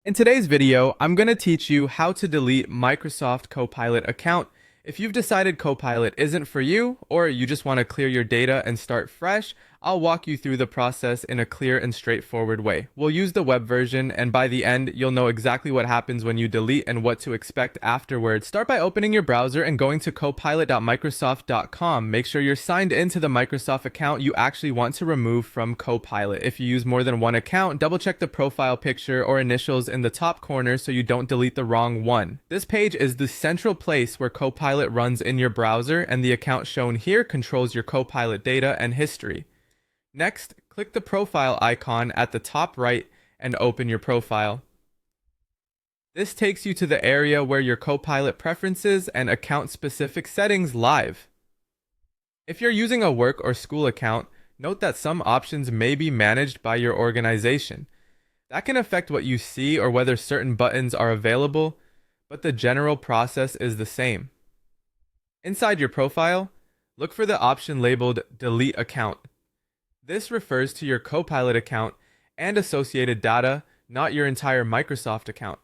In today's video, I'm going to teach you how to delete Microsoft Copilot account. If you've decided Copilot isn't for you, or you just want to clear your data and start fresh, I'll walk you through the process in a clear and straightforward way. We'll use the web version, and by the end, you'll know exactly what happens when you delete and what to expect afterwards. Start by opening your browser and going to copilot.microsoft.com. Make sure you're signed into the Microsoft account you actually want to remove from Copilot. If you use more than one account, double check the profile picture or initials in the top corner so you don't delete the wrong one. This page is the central place where Copilot runs in your browser, and the account shown here controls your Copilot data and history. Next, click the profile icon at the top right and open your profile. This takes you to the area where your Copilot preferences and account-specific settings live. If you're using a work or school account, note that some options may be managed by your organization. That can affect what you see or whether certain buttons are available, but the general process is the same. Inside your profile, look for the option labeled Delete Account. This refers to your Copilot account and associated data, not your entire Microsoft account.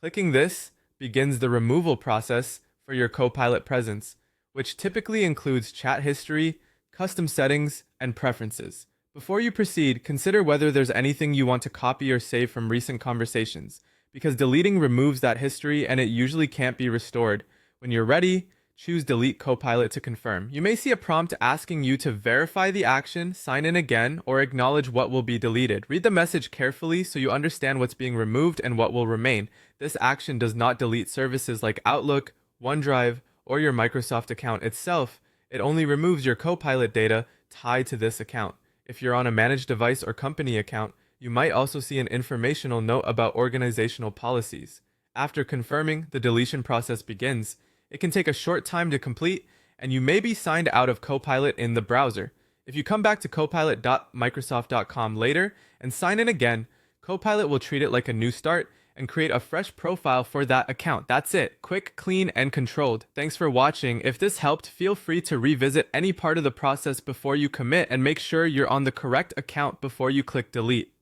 Clicking this begins the removal process for your Copilot presence, which typically includes chat history, custom settings, and preferences. Before you proceed, consider whether there's anything you want to copy or save from recent conversations, because deleting removes that history and it usually can't be restored. When you're ready, choose Delete Copilot to confirm. You may see a prompt asking you to verify the action, sign in again, or acknowledge what will be deleted. Read the message carefully so you understand what's being removed and what will remain. This action does not delete services like Outlook, OneDrive, or your Microsoft account itself. It only removes your Copilot data tied to this account. If you're on a managed device or company account, you might also see an informational note about organizational policies. After confirming, the deletion process begins. It can take a short time to complete, and you may be signed out of Copilot in the browser. If you come back to copilot.microsoft.com later and sign in again, Copilot will treat it like a new start and create a fresh profile for that account. That's it. Quick, clean, and controlled. Thanks for watching. If this helped, feel free to revisit any part of the process before you commit and make sure you're on the correct account before you click delete.